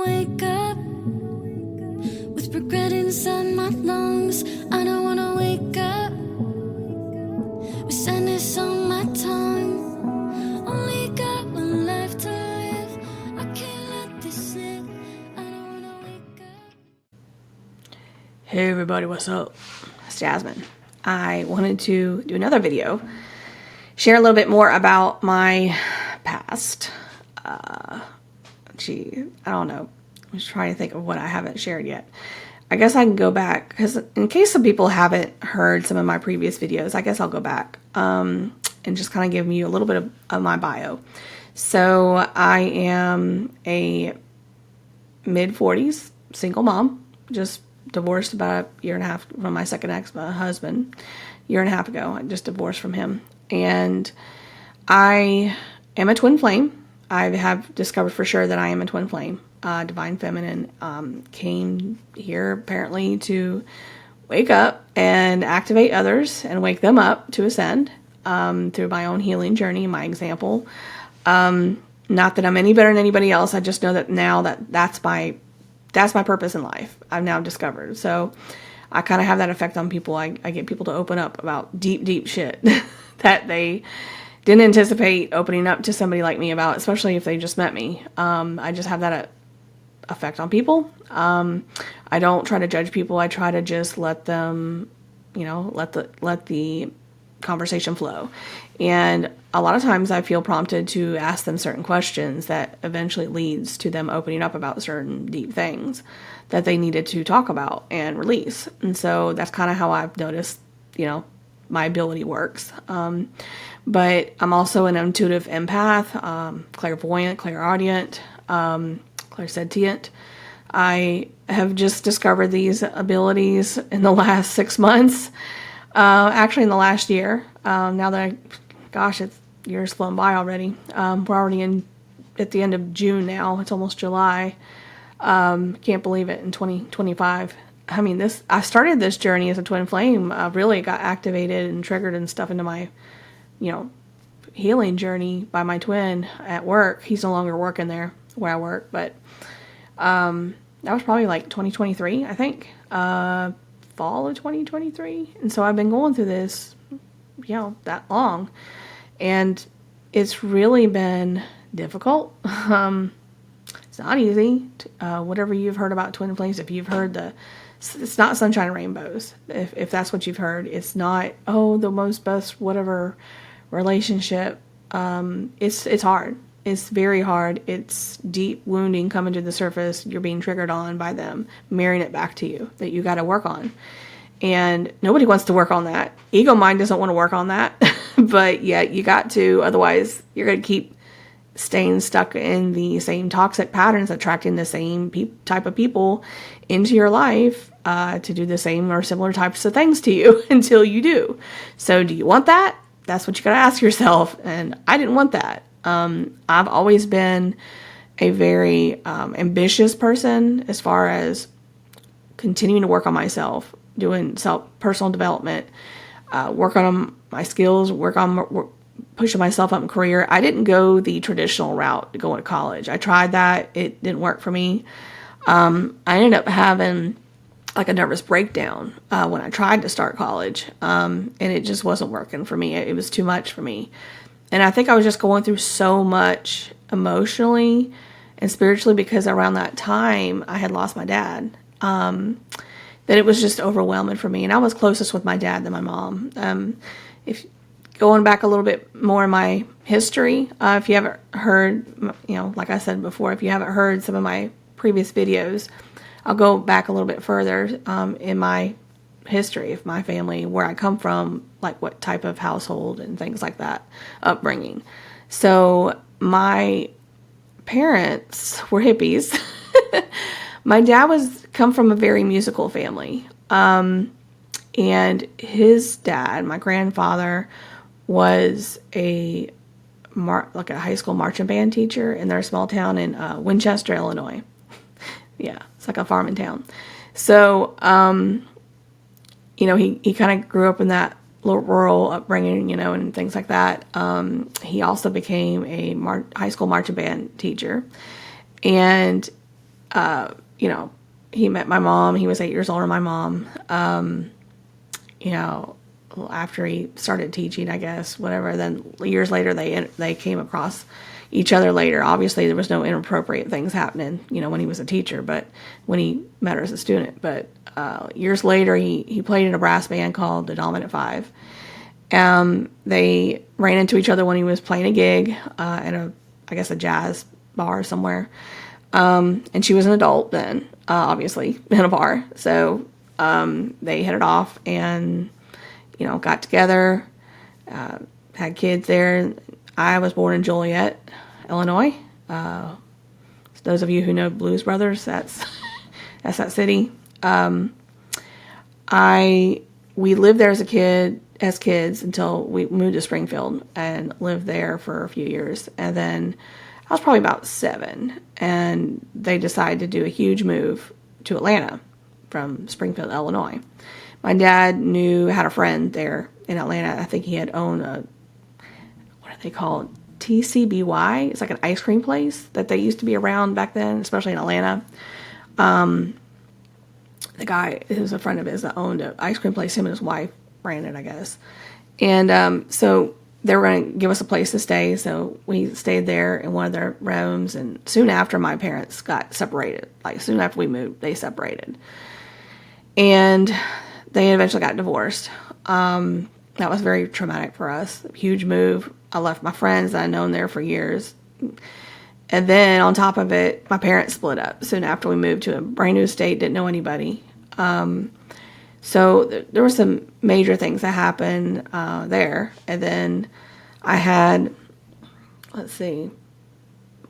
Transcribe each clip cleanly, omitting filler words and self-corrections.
wake up with regret inside my lungs. I don't wanna wake up with sadness on my tongue. Only got one life to live. I can't let this slip. I don't wanna wake up. Hey everybody, what's up? It's Jasmine. I wanted to do another video, share a little bit more about my past. I don't know. I'm just trying to think of what I haven't shared yet. I guess I can go back, because in case some people haven't heard some of my previous videos, I guess I'll go back and just kind of give you a little bit of my bio. So I am a mid-40s single mom, just divorced about a year and a half from my second ex-husband. A year and a half ago, I just divorced from him. And I am a twin flame. I have discovered for sure that I am a twin flame. Divine Feminine came here apparently to wake up and activate others and wake them up to ascend through my own healing journey, my example. Not that I'm any better than anybody else. I just know that now that's my purpose in life. I've now discovered. So I kind of have that effect on people. I get people to open up about deep shit that they didn't anticipate opening up to somebody like me about, especially if they just met me. I just have that effect on people. I don't try to judge people. I try to just let them, let the conversation flow. And a lot of times I feel prompted to ask them certain questions that eventually leads to them opening up about certain deep things that they needed to talk about and release. And so that's kind of how I've noticed, my ability works. But I'm also an intuitive empath, clairvoyant, clairaudient, clairsentient. I have just discovered these abilities in the last 6 months. Actually in the last year. Now that year's flown by already. We're already at the end of June now. It's almost July. Can't believe it, in 2025. I mean, I started this journey as a twin flame. Really got activated and triggered and stuff into my, healing journey by my twin at work. He's no longer working there where I work, but that was probably like 2023, I think. Fall of 2023. And so I've been going through this, that long. And it's really been difficult. It's not easy. Whatever you've heard about twin flames, if you've heard it's not sunshine and rainbows. If that's what you've heard, it's not, the most best whatever relationship. It's hard. It's very hard. It's deep wounding coming to the surface. You're being triggered on by them, mirroring it back to you that you got to work on. And nobody wants to work on that. Ego mind doesn't want to work on that, but yeah, you got to, otherwise you're going to keep staying stuck in the same toxic patterns, attracting the same type of people into your life to do the same or similar types of things to you until you do. So do you want that? That's what you got to ask yourself. And I didn't want that. I've always been a very ambitious person as far as continuing to work on myself, doing personal development, work on my skills, pushing myself up in career. I didn't go the traditional route to go to college. I tried that. It didn't work for me. I ended up having like a nervous breakdown when I tried to start college. And it just wasn't working for me. It was too much for me. And I think I was just going through so much emotionally and spiritually because around that time I had lost my dad. That it was just overwhelming for me. And I was closest with my dad than my mom. If going back a little bit more in my history, if you haven't heard, like I said before, if you haven't heard some of my previous videos, I'll go back a little bit further in my history of my family, where I come from, like what type of household and things like that, upbringing. So my parents were hippies. My dad come from a very musical family. And his dad, my grandfather, was a high school marching band teacher in their small town in Winchester, Illinois. Yeah, it's like a farming town. So, he kind of grew up in that little rural upbringing, and things like that. He also became a high school marching band teacher. And you know, he met my mom. He was 8 years older than my mom. You know, after he started teaching, I guess, whatever. Then years later, they came across each other later. Obviously, there was no inappropriate things happening, you know, when he was a teacher, but when he met her as a student. But years later, he played in a brass band called the Dominant Five. They ran into each other when he was playing a gig at I guess, a jazz bar somewhere. And she was an adult then, obviously, in a bar. So they hit it off and, you know, got together, had kids there. I was born in Joliet, Illinois. Those of you who know Blues Brothers, that's that city. We lived there as kids until we moved to Springfield and lived there for a few years. And then I was probably about 7, and they decided to do a huge move to Atlanta from Springfield, Illinois. My dad had a friend there in Atlanta. I think he had owned what do they call it? TCBY. It's like an ice cream place that they used to be around back then, especially in Atlanta. The guy who's a friend of his that owned an ice cream place, him and his wife ran it, I guess. And so they were going to give us a place to stay, so we stayed there in one of their rooms. And soon after, my parents got separated. Like, soon after we moved, they separated. And they eventually got divorced. That was very traumatic for us. Huge move. I left my friends that I'd known there for years. And then on top of it, my parents split up soon after we moved to a brand new state, didn't know anybody. So there were some major things that happened there. And then I had,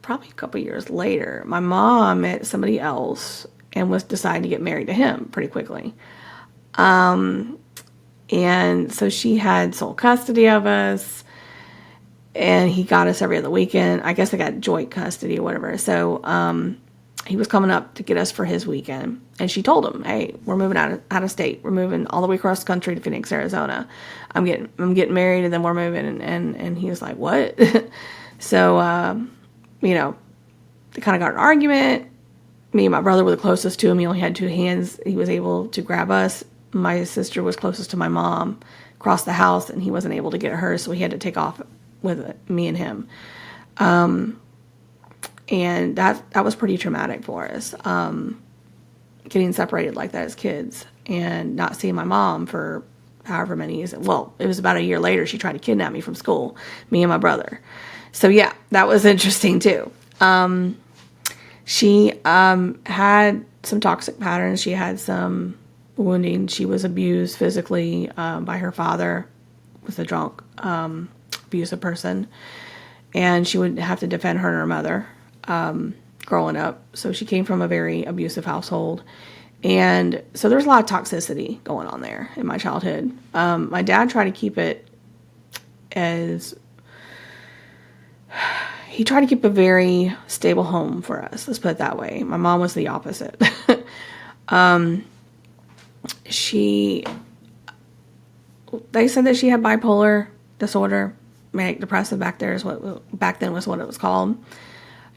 probably a couple years later, my mom met somebody else and was deciding to get married to him pretty quickly. And so she had sole custody of us, and he got us every other weekend. I guess they got joint custody or whatever. So he was coming up to get us for his weekend. And she told him, hey, we're moving out of state. We're moving all the way across the country to Phoenix, Arizona. I'm getting married, and then we're moving. And he was like, what? So, you know, they kind of got an argument. Me and my brother were the closest to him. He only had 2 hands. He was able to grab us. My sister was closest to my mom across the house, and he wasn't able to get her, so he had to take off with me and him. And that was pretty traumatic for us, getting separated like that as kids and not seeing my mom for however many years. Well, it was about a year later she tried to kidnap me from school, me and my brother. So yeah, that was interesting too. She had some toxic patterns. She had some wounding. She was abused physically by her father, was a drunk, abusive person, and she would have to defend her and her mother growing up. So she came from a very abusive household, and so there's a lot of toxicity going on there in my childhood. My dad tried to keep it he tried to keep a very stable home for us. Let's put it that way. My mom was the opposite. They said that she had bipolar disorder, manic depressive back then was what it was called.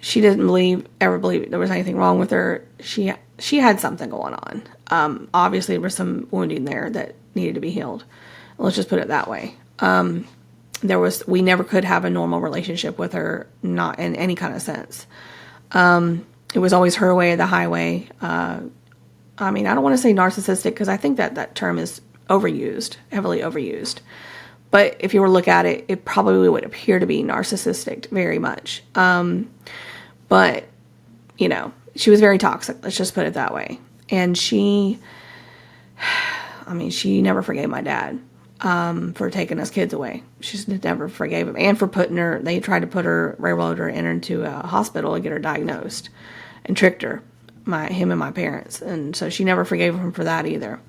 She didn't ever believe there was anything wrong with her. She had something going on. Obviously there was some wounding there that needed to be healed. Let's just put it that way. We never could have a normal relationship with her, not in any kind of sense. It was always her way or the highway. I mean, I don't want to say narcissistic because I think that term is overused, heavily overused. But if you were to look at it, it probably would appear to be narcissistic very much. But, you know, she was very toxic. Let's just put it that way. And she never forgave my dad for taking us kids away. She just never forgave him. And for they tried to railroad her into a hospital and get her diagnosed and tricked her. Him and my parents, and so she never forgave him for that either.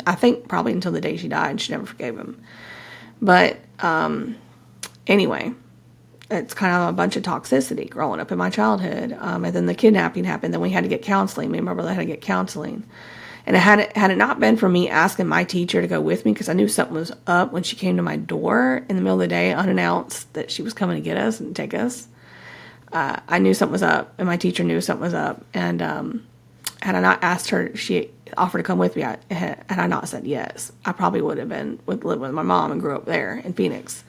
I think probably until the day she died, she never forgave him. But anyway, it's kind of a bunch of toxicity growing up in my childhood. And then the kidnapping happened. Then we had to get counseling. Me and my brother had to get counseling. And had it not been for me asking my teacher to go with me, because I knew something was up when she came to my door in the middle of the day, unannounced, that she was coming to get us and take us. I knew something was up, and my teacher knew something was up. And had I not asked her, she offered to come with me. Had I not said yes, I probably would have been living with my mom and grew up there in Phoenix.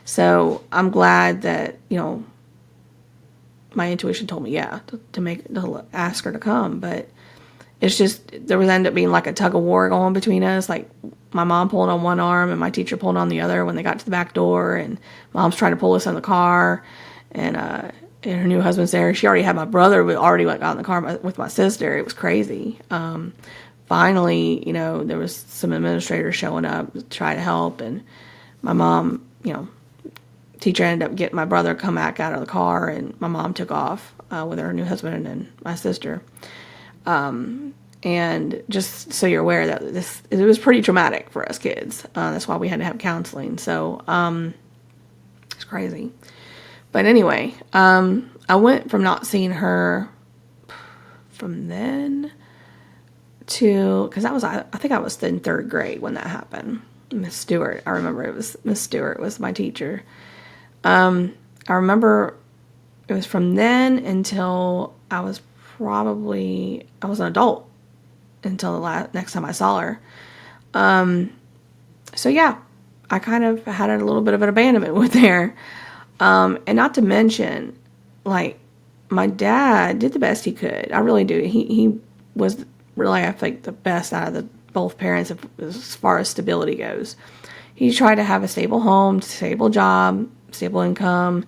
So I'm glad that, my intuition told me, to ask her to come. But it's just, there was ended up being like a tug of war going between us. Like my mom pulling on one arm and my teacher pulling on the other when they got to the back door, and mom's trying to pull us in the car, and her new husband's there. She already had my brother, but already got in the car with my sister. It was crazy. Finally, there was some administrators showing up to try to help, and my mom, teacher ended up getting my brother come back out of the car, and my mom took off with her new husband and my sister. And just so you're aware that it was pretty traumatic for us kids. That's why we had to have counseling. So it's crazy. But anyway, I went from not seeing her from then to, because I think I was in third grade when that happened. Miss Stewart, I remember it was Miss Stewart was my teacher. I remember it was from then until I was an adult until the next time I saw her. So yeah, I kind of had a little bit of an abandonment with her. And not to mention, like, my dad did the best he could. I really do. He was really, I think, the best out of both parents as far as stability goes. He tried to have a stable home, stable job, stable income,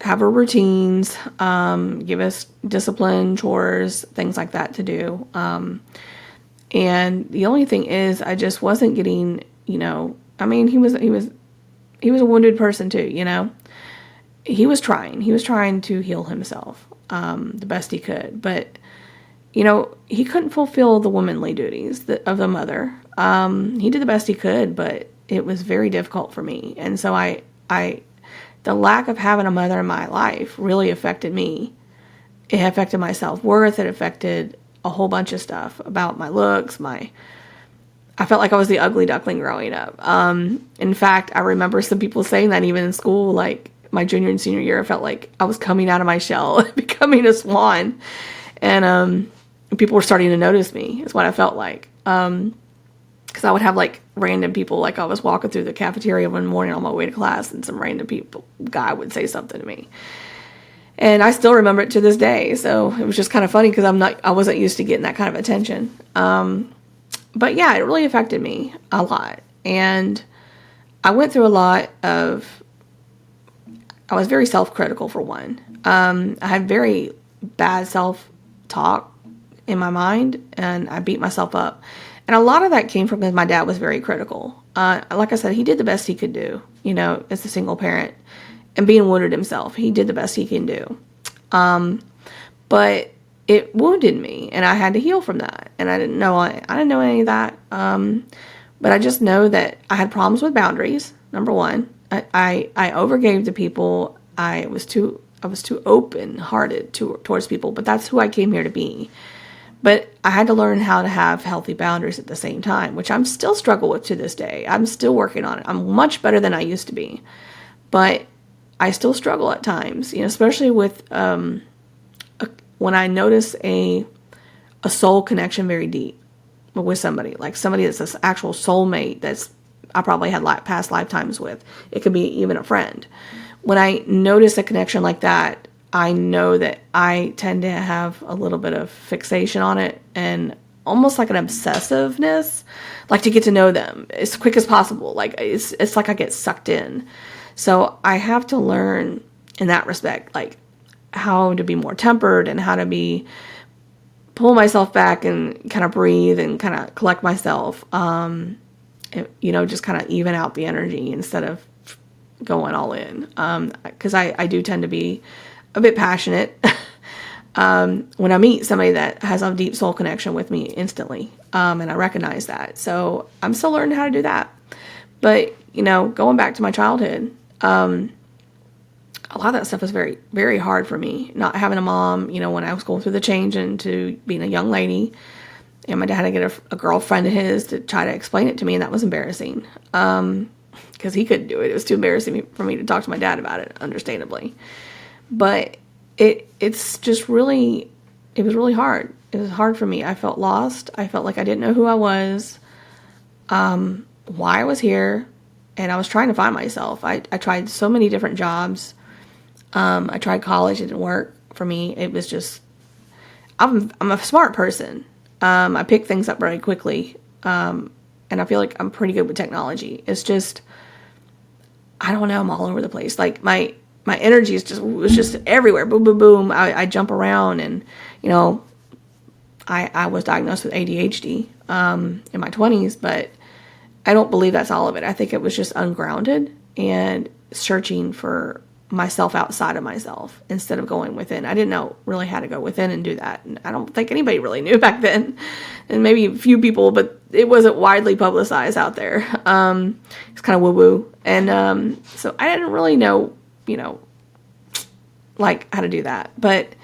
have our routines, give us discipline, chores, things like that to do. And the only thing is, I just wasn't getting, he was a wounded person too, He was trying to heal himself, the best he could. But, he couldn't fulfill the womanly duties of the mother. He did the best he could, but it was very difficult for me. And so the lack of having a mother in my life really affected me. It affected my self-worth. It affected a whole bunch of stuff about my looks, I felt like I was the ugly duckling growing up. In fact, I remember some people saying that even in school, like my junior and senior year, I felt like I was coming out of my shell, becoming a swan. And people were starting to notice me, is what I felt like. Because I would have like random people, like I was walking through the cafeteria one morning on my way to class, and some random guy would say something to me. And I still remember it to this day. So it was just kind of funny because I wasn't used to getting that kind of attention. But yeah, it really affected me a lot. And I went through a lot I was very self-critical for one. I had very bad self-talk in my mind, and I beat myself up. And a lot of that came from because my dad was very critical. Like I said, he did the best he could do, as a single parent. And being wounded himself, he did the best he can do. But it wounded me, and I had to heal from that. And I didn't know any of that. But I just know that I had problems with boundaries. Number one, I overgave to people. I was too open-hearted towards people, but that's who I came here to be. But I had to learn how to have healthy boundaries at the same time, which I'm still struggle with to this day. I'm still working on it. I'm much better than I used to be, but I still struggle at times, especially with when I notice a soul connection very deep with somebody, like somebody that's an actual soulmate that's I probably had past lifetimes with. It could be even a friend. When I notice a connection like that, I know that I tend to have a little bit of fixation on it and almost like an obsessiveness, like to get to know them as quick as possible. Like it's like I get sucked in. So I have to learn in that respect, like how to be more tempered and how to pull myself back and kind of breathe and kind of collect myself, just kind of even out the energy instead of going all in. Because I do tend to be a bit passionate when I meet somebody that has a deep soul connection with me instantly. And I recognize that. So I'm still learning how to do that. But, going back to my childhood, a lot of that stuff was very, very hard for me. Not having a mom, when I was going through the change into being a young lady, and my dad had to get a girlfriend of his to try to explain it to me, and that was embarrassing. because he couldn't do it. It was too embarrassing for me to talk to my dad about it, understandably. But it's just really, it was really hard. It was hard for me. I felt lost. I felt like I didn't know who I was, why I was here, and I was trying to find myself. I tried so many different jobs. I tried college. It didn't work for me. It was just, I'm a smart person. I pick things up very quickly. And I feel like I'm pretty good with technology. It's just, I don't know, I'm all over the place. Like my energy was just everywhere. Boom, boom, boom. I jump around, and, you know, I was diagnosed with ADHD, in my 20s, but I don't believe that's all of it. I think it was just ungrounded and searching for myself outside of myself instead of going within. I didn't know really how to go within and do that. And I don't think anybody really knew back then, and maybe a few people, but it wasn't widely publicized out there. It's kind of woo-woo. And so I didn't really know, you know, like how to do that. But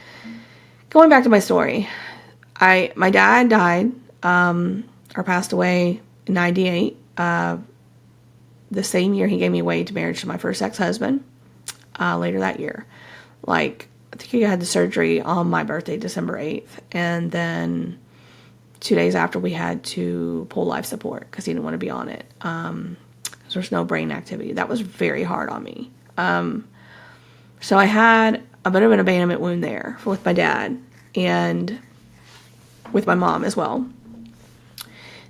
going back to my story, my dad died, or passed away in 98, the same year he gave me away to marriage to my first ex-husband. Later that year. Like, I think he had the surgery on my birthday, December 8th. And then 2 days after, we had to pull life support because he didn't want to be on it. Because there's no brain activity. That was very hard on me. So I had a bit of an abandonment wound there with my dad and with my mom as well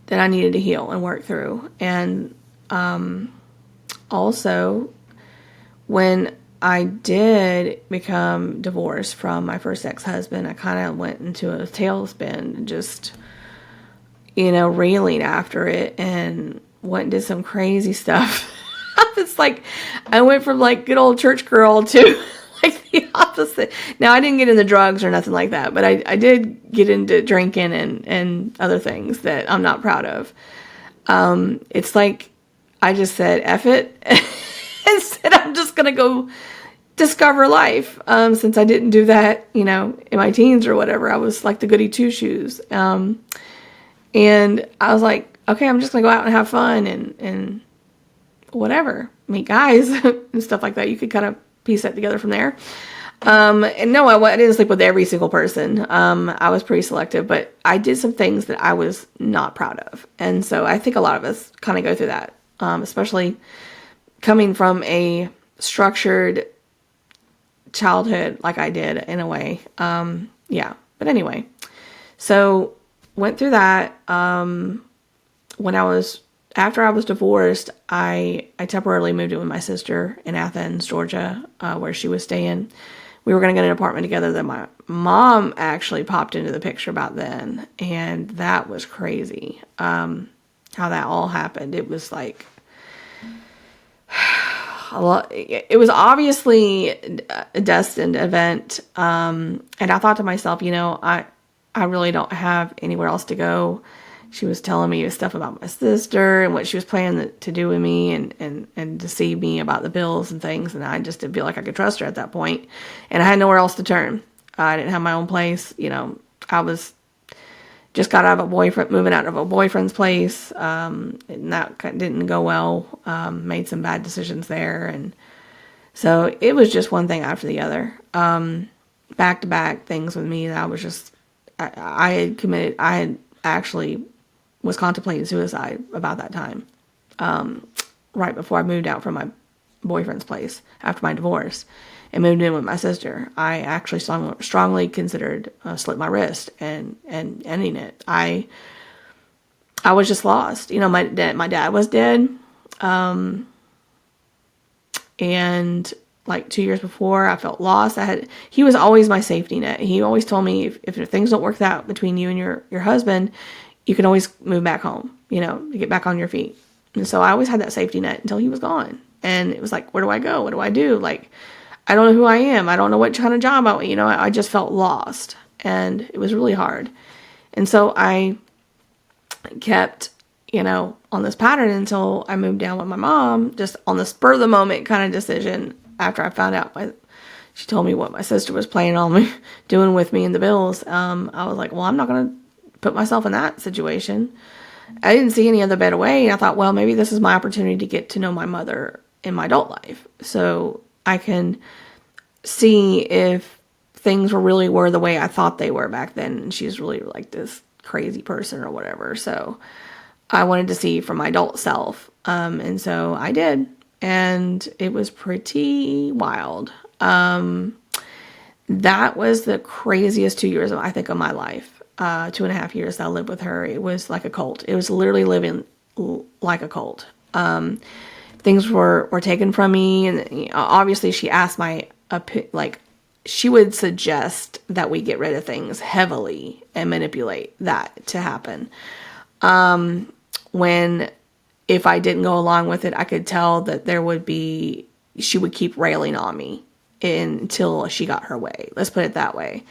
that I needed to heal and work through. And also, when I did become divorced from my first ex-husband, I kind of went into a tailspin, just, you know, railing after it, and went and did some crazy stuff. It's like, I went from like good old church girl to like the opposite. Now, I didn't get into drugs or nothing like that, but I did get into drinking and other things that I'm not proud of. It's like, I just said, F it. And said, I'm just going to go discover life. Since I didn't do that, you know, in my teens or whatever, I was like the goody two-shoes. And I was like, okay, I'm just going to go out and have fun and whatever, meet guys and stuff like that. You could kind of piece that together from there. And no, I didn't sleep with every single person. I was pretty selective, but I did some things that I was not proud of. And so I think a lot of us kind of go through that, especially coming from a structured childhood like I did in a way. Yeah. But anyway, so went through that. After I was divorced, I temporarily moved in with my sister in Athens, Georgia, where she was staying. We were going to get an apartment together. Then my mom actually popped into the picture about then. And that was crazy. How that all happened. It was like, it was obviously a destined event. And I thought to myself, you know, I really don't have anywhere else to go. She was telling me stuff about my sister and what she was planning to do with me and deceive me about the bills and things. And I just didn't feel like I could trust her at that point. And I had nowhere else to turn. I didn't have my own place. You know, I was just got out of moving out of a boyfriend's place. And that didn't go well. Made some bad decisions there. And so it was just one thing after the other. Back to back things with me that I was just, I had actually was contemplating suicide about that time. Right before I moved out from my boyfriend's place after my divorce and moved in with my sister. I actually strongly considered slit my wrist and ending it. I was just lost. You know, my dad was dead. And like 2 years before, I felt lost. He was always my safety net. He always told me if things don't work out between you and your husband, you can always move back home, you know, to get back on your feet. And so I always had that safety net until he was gone. And it was like, where do I go? What do I do? Like, I don't know who I am. I don't know what kind of job I just felt lost. And it was really hard. And so I kept, you know, on this pattern until I moved down with my mom, just on the spur of the moment kind of decision after I found out she told me what my sister was planning on me doing with me and the bills. I was like, well, I'm not going to put myself in that situation. I didn't see any other better way. And I thought, well, maybe this is my opportunity to get to know my mother in my adult life. So I can see if things really were the way I thought they were back then. And she's really like this crazy person or whatever. So I wanted to see for my adult self. And so I did. And it was pretty wild. That was the craziest 2 years, I think, of my life. 2.5 years that I lived with her. It was like a cult. It was literally living like a cult. Things were taken from me. And obviously she asked she would suggest that we get rid of things heavily and manipulate that to happen. When if I didn't go along with it, I could tell that she would keep railing on me until she got her way. Let's put it that way.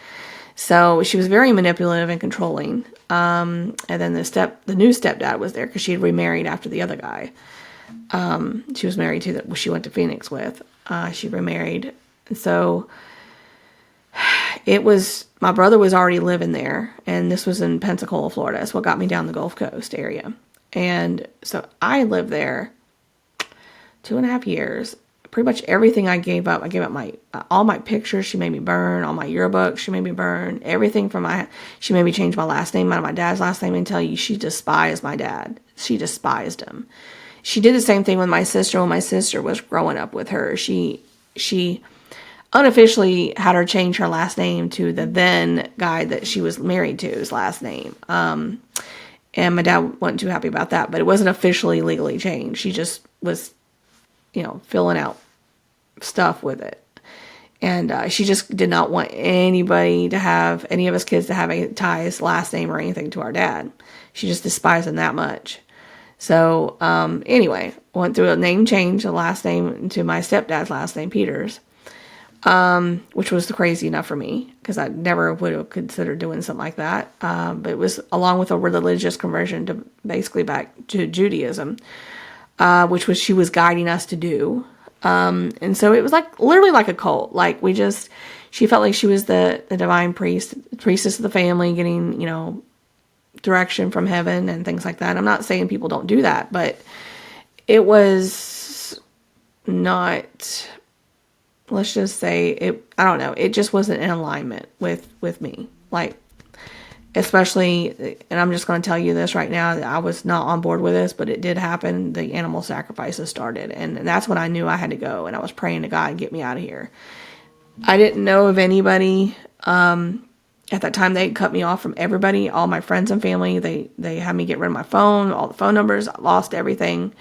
So she was very manipulative and controlling. And then the new stepdad was there because she had remarried after the other guy. She was married to she went to Phoenix with. She remarried. And so my brother was already living there, and this was in Pensacola, Florida. That's what got me down the Gulf Coast area. And so I lived there 2.5 years. Pretty much everything I gave up all my pictures. She made me burn all my yearbooks. She made me burn everything she made me change my last name out of my dad's last name and tell you she despised my dad. She despised him. She did the same thing with my sister when my sister was growing up with her. She unofficially had her change her last name to the then guy that she was married to's last name. And my dad wasn't too happy about that, but it wasn't officially legally changed. She just was, filling out stuff with it. And she just did not want any of us kids to have a Ty's last name or anything to our dad. She just despised him that much. So, anyway, went through a name change, the last name to my stepdad's last name, Peters, which was crazy enough for me because I never would have considered doing something like that. But it was along with a religious conversion to basically back to Judaism, which she was guiding us to do. And so it was literally like a cult. She felt like she was the divine priestess of the family, getting, direction from heaven and things like that. I'm not saying people don't do that, but it was not, let's just say I don't know. It just wasn't in alignment with me. Especially, and I'm just going to tell you this right now, that I was not on board with this, but it did happen. The animal sacrifices started, and that's when I knew I had to go, and I was praying to God, get me out of here. I didn't know of anybody. At that time, they cut me off from everybody, all my friends and family. They had me get rid of my phone, all the phone numbers. I lost everything.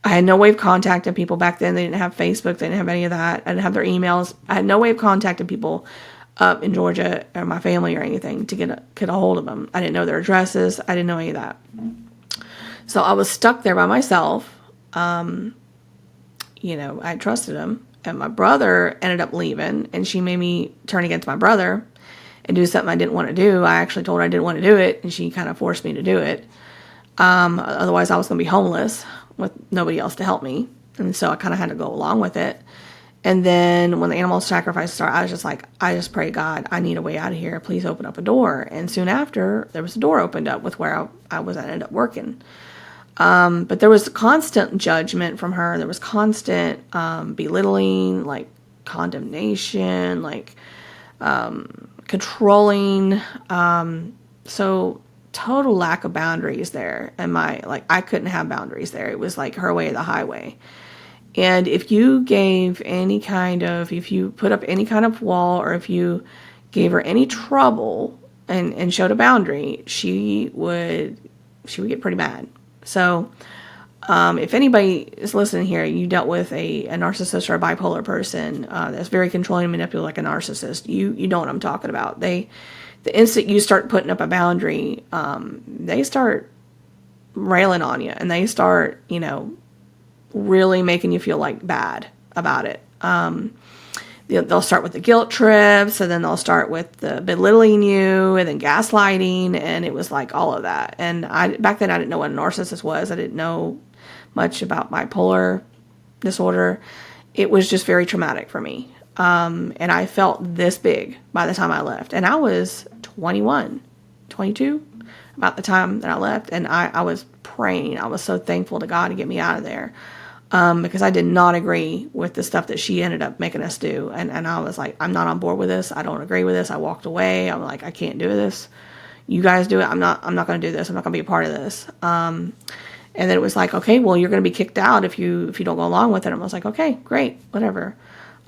I had no way of contacting people back then. They didn't have Facebook. They didn't have any of that. I didn't have their emails. I had no way of contacting people up in Georgia or my family or anything to get a hold of them. I didn't know their addresses. I didn't know any of that. So I was stuck there by myself. I trusted him. And my brother ended up leaving, and she made me turn against my brother and do something I didn't want to do. I actually told her I didn't want to do it, and she kind of forced me to do it. Otherwise, I was going to be homeless with nobody else to help me. And so I kind of had to go along with it. And then when the animal sacrifice started, I was just I just pray, God, I need a way out of here. Please open up a door. And soon after, there was a door opened up with where I ended up working. But there was constant judgment from her. There was constant belittling, condemnation, controlling. So total lack of boundaries there. And I couldn't have boundaries there. It was her way or the highway. And if you if you put up any kind of wall, or if you gave her any trouble and showed a boundary, she would get pretty mad. So, if anybody is listening here, you dealt with a narcissist or a bipolar person that's very controlling and manipulative like a narcissist, you know what I'm talking about. The instant you start putting up a boundary, they start railing on you, and they start, really making you feel bad about it. They'll start with the guilt trips, and then they'll start with the belittling you, and then gaslighting, and it was all of that. And back then I didn't know what a narcissist was. I didn't know much about bipolar disorder. It was just very traumatic for me. And I felt this big by the time I left. And I was 21, 22 about the time that I left, and I was praying. I was so thankful to God to get me out of there. Because I did not agree with the stuff that she ended up making us do. And I was like, I'm not on board with this. I don't agree with this. I walked away. I'm like, I can't do this. You guys do it. I'm not going to do this. I'm not going to be a part of this. And then it was like, okay, well, you're going to be kicked out if you don't go along with it. And I was like, okay, great, whatever.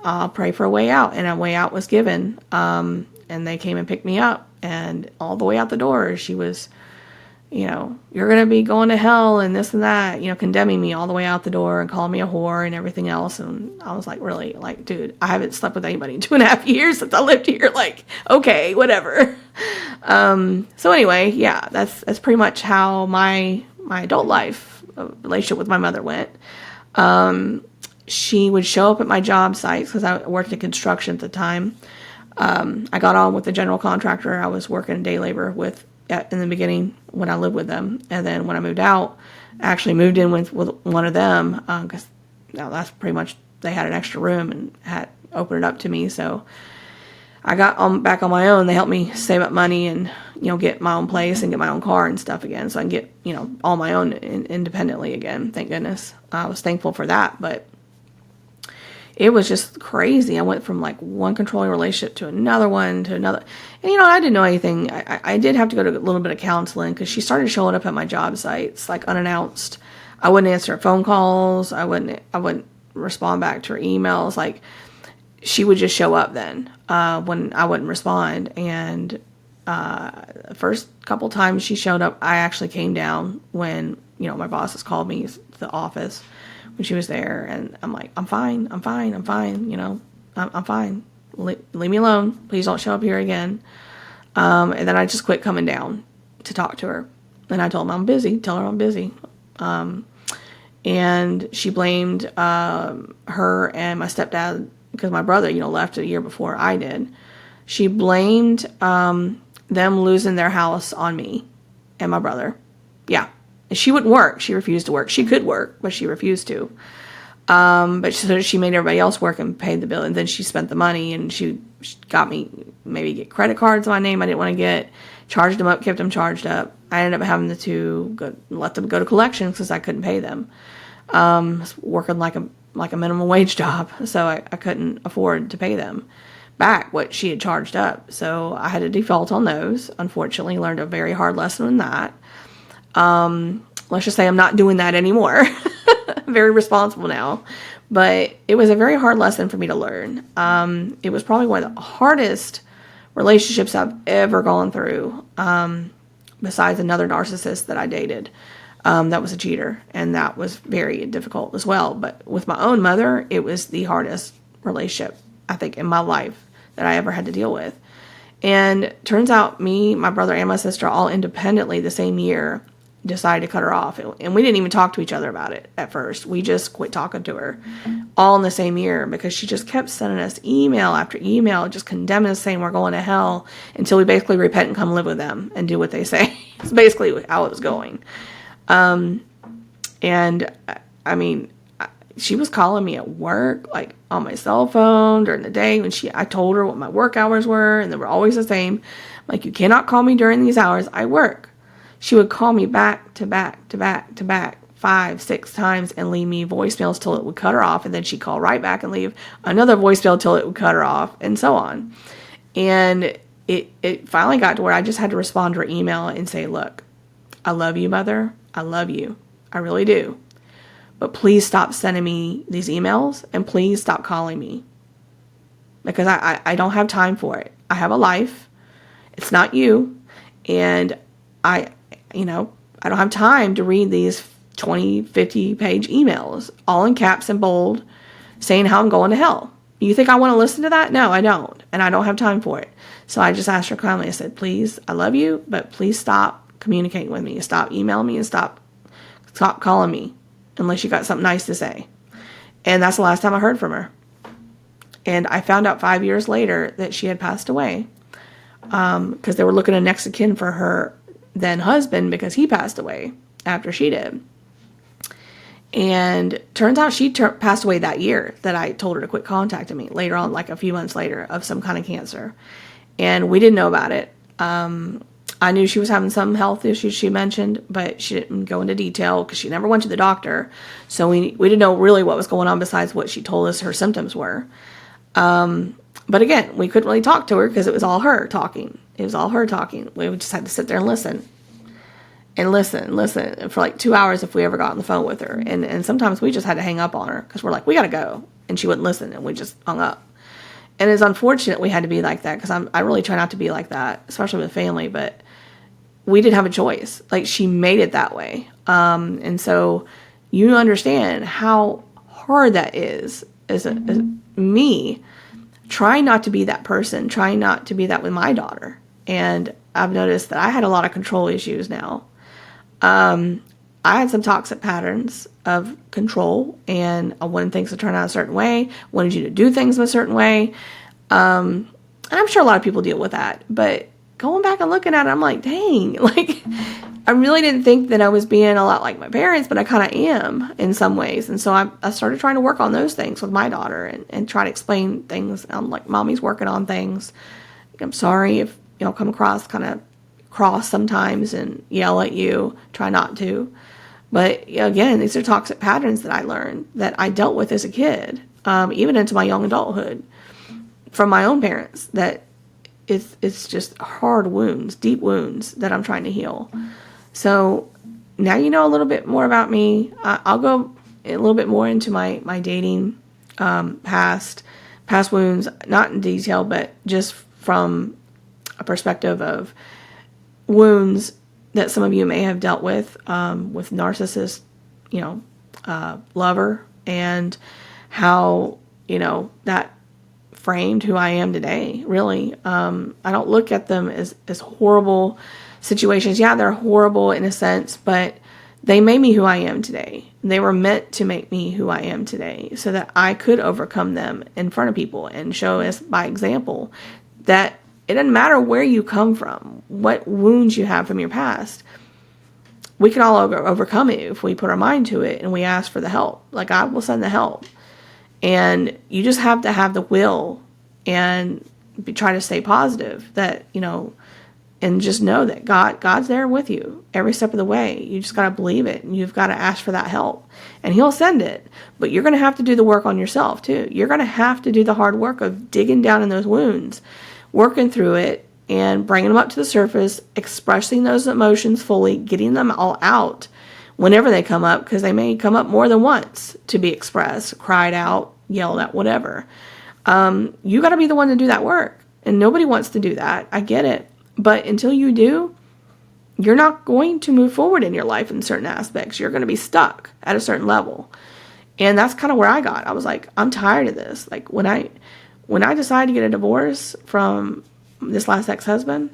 I'll pray for a way out. And a way out was given. And they came and picked me up. And all the way out the door, she was, you're going to be going to hell and this and that, condemning me all the way out the door and calling me a whore and everything else. And I was like, really, like, dude, I haven't slept with anybody in 2.5 years since I lived here. Like, okay, whatever. So anyway, yeah, that's pretty much how my adult life relationship with my mother went. She would show up at my job sites because I worked in construction at the time. I got on with the general contractor I was working day labor with in the beginning when I lived with them. And then when I moved out, I actually moved in with one of them because that's pretty much, they had an extra room and had opened it up to me. So I got back on my own. They helped me save up money and, get my own place and get my own car and stuff again. So I can get, all my own independently again. Thank goodness. I was thankful for that. But it was just crazy. I went from like one controlling relationship to another one to another. And, I didn't know anything. I did have to go to a little bit of counseling because she started showing up at my job sites like unannounced. I wouldn't answer her phone calls. I wouldn't respond back to her emails. Like she would just show up then when I wouldn't respond. And the first couple times she showed up, I actually came down when, my bosses called me to the office when she was there, and I'm like, I'm fine, I'm fine, I'm fine. Leave me alone. Please don't show up here again. And then I just quit coming down to talk to her. And I told her I'm busy. Tell her I'm busy. And she blamed her and my stepdad because my brother, left a year before I did. She blamed them losing their house on me and my brother. Yeah. She wouldn't work. She refused to work. She could work, but she refused to. But she made everybody else work and paid the bill. And then she spent the money and she got me maybe get credit cards in my name I didn't want to get. Charged them up, kept them charged up. I ended up having to let them go to collections because I couldn't pay them. Working like a minimum wage job. So I couldn't afford to pay them back what she had charged up. So I had to default on those. Unfortunately, learned a very hard lesson in that. Let's just say I'm not doing that anymore. I'm very responsible now, but it was a very hard lesson for me to learn. It was probably one of the hardest relationships I've ever gone through. Besides another narcissist that I dated, that was a cheater, and that was very difficult as well. But with my own mother, it was the hardest relationship, I think, in my life that I ever had to deal with. And turns out me, my brother, and my sister all independently the same year decided to cut her off. And we didn't even talk to each other about it at first. We just quit talking to her all in the same year because she just kept sending us email after email, just condemning us, saying we're going to hell until we basically repent and come live with them and do what they say. It's basically how it was going. And I mean, she was calling me at work, like on my cell phone during the day when I told her what my work hours were, and they were always the same. Like, you cannot call me during these hours. I work. She would call me back to back to back to back 5-6 times and leave me voicemails till it would cut her off. And then she'd call right back and leave another voicemail till it would cut her off, and so on. And it finally got to where I just had to respond to her email and say, look, I love you, Mother. I love you. I really do. But please stop sending me these emails, and please stop calling me, because I don't have time for it. I have a life. It's not you. And I don't have time to read these 20, 50-page emails, all in caps and bold, saying how I'm going to hell. You think I want to listen to that? No, I don't. And I don't have time for it. So I just asked her kindly. I said, please, I love you, but please stop communicating with me. Stop emailing me and stop calling me unless you got something nice to say. And that's the last time I heard from her. And I found out 5 years later that she had passed away because they were looking at next of kin for her then husband because he passed away after she did. And turns out she passed away that year that I told her to quit contacting me, later on, like a few months later, of some kind of cancer. And we didn't know about it. I I knew she was having some health issues she mentioned, but she didn't go into detail because she never went to the doctor. So we didn't know really what was going on besides what she told us her symptoms were. But again, we couldn't really talk to her because it was all her talking. It was all her talking. We just had to sit there and listen. And listen for like 2 hours if we ever got on the phone with her. And sometimes we just had to hang up on her because we're like, we got to go. And she wouldn't listen, and we just hung up. And it's unfortunate we had to be like that because I really try not to be like that, especially with family. But we didn't have a choice. Like, she made it that way. And so you understand how hard that is as me trying not to be that person, trying not to be that with my daughter. And I've noticed that I had a lot of control issues now. I had some toxic patterns of control, and I wanted things to turn out a certain way, wanted you to do things in a certain way. And I'm sure a lot of people deal with that, but going back and looking at it, I'm like, dang, like, I really didn't think that I was being a lot like my parents, but I kind of am in some ways. And so I started trying to work on those things with my daughter and try to explain things. I'm like, mommy's working on things. I'm sorry if, come across kind of cross sometimes and yell at you. Try not to. But again, these are toxic patterns that I learned that I dealt with as a kid, even into my young adulthood, from my own parents. That it's just hard wounds, deep wounds that I'm trying to heal. So now you know a little bit more about me. I'll go a little bit more into my dating past wounds, not in detail, but just from a perspective of wounds that some of you may have dealt with narcissist, lover, and how, that framed who I am today, really. I don't look at them as horrible situations. Yeah, they're horrible in a sense, but they made me who I am today. They were meant to make me who I am today so that I could overcome them in front of people and show us by example that it doesn't matter where you come from, what wounds you have from your past. We can all overcome it if we put our mind to it and we ask for the help. Like, God will send the help. And you just have to have the will and try to stay positive that, and just know that God's there with you every step of the way. You just got to believe it, and you've got to ask for that help, and He'll send it. But you're going to have to do the work on yourself too. You're going to have to do the hard work of digging down in those wounds, working through it, and bringing them up to the surface, expressing those emotions fully, getting them all out whenever they come up, because they may come up more than once to be expressed, cried out, yelled at, whatever. You got to be the one to do that work, and nobody wants to do that. I get it. But until you do, you're not going to move forward in your life in certain aspects. You're going to be stuck at a certain level. And that's kind of where I got. I was like, I'm tired of this. Like, when I decided to get a divorce from this last ex-husband,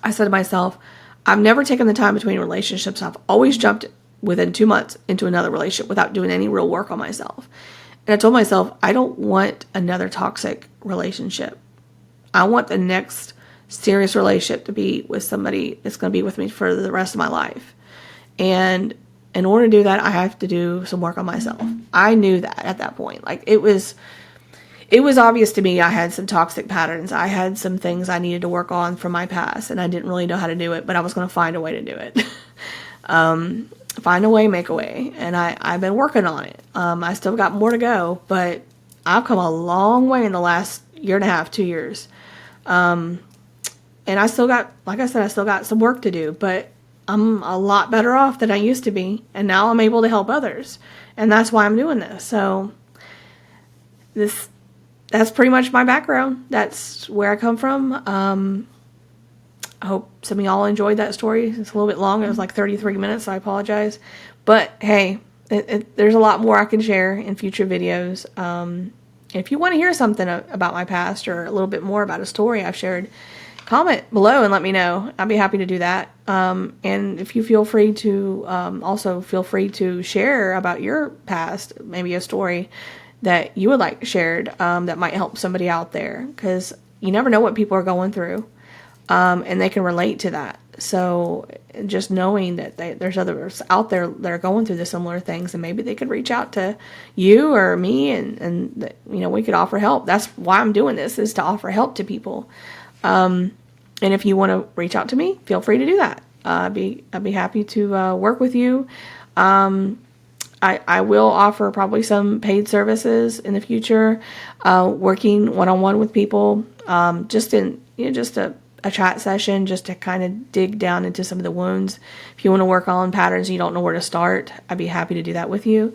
I said to myself, I've never taken the time between relationships. I've always jumped within 2 months into another relationship without doing any real work on myself. And I told myself, I don't want another toxic relationship. I want the next serious relationship to be with somebody that's going to be with me for the rest of my life. And in order to do that, I have to do some work on myself. I knew that at that point. Like, it was obvious to me I had some toxic patterns. I had some things I needed to work on from my past, and I didn't really know how to do it, but I was going to find a way to do it. Find a way, make a way. And I've been working on it. I still got more to go, but I've come a long way in the last year and a half, 2 years. And I still got, like I said, I still got some work to do, but I'm a lot better off than I used to be. And now I'm able to help others. And that's why I'm doing this. So that's pretty much my background. That's where I come from. I hope some of y'all enjoyed that story. It's a little bit long. It was like 33 minutes, so I apologize. But hey, there's a lot more I can share in future videos. If you want to hear something about my past or a little bit more about a story I've shared, comment below and let me know. I'd be happy to do that. And if you feel free to, also feel free to share about your past, maybe a story that you would like shared that might help somebody out there, because you never know what people are going through, and they can relate to that. So just knowing that there's others out there that are going through the similar things, and maybe they could reach out to you or me, and we could offer help. That's why I'm doing this, is to offer help to people. And And if you want to reach out to me, feel free to do that. I'd be happy to work with you. I will offer probably some paid services in the future, working one-on-one with people, just in just a chat session, just to kind of dig down into some of the wounds. If you want to work on patterns and you don't know where to start, I'd be happy to do that with you.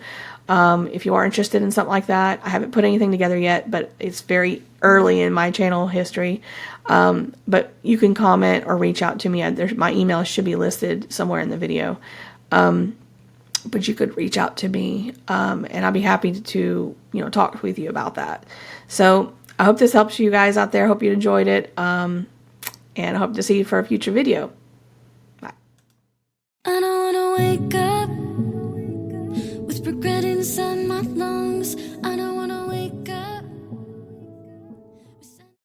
If you are interested in something like that, I haven't put anything together yet, but it's very early in my channel history. But you can comment or reach out to me. My email should be listed somewhere in the video. But you could reach out to me, and I'll be happy to talk with you about that. So I hope this helps you guys out there. Hope you enjoyed it, and I hope to see you for a future video. Bye. I don't wanna wake up with regret inside my lungs.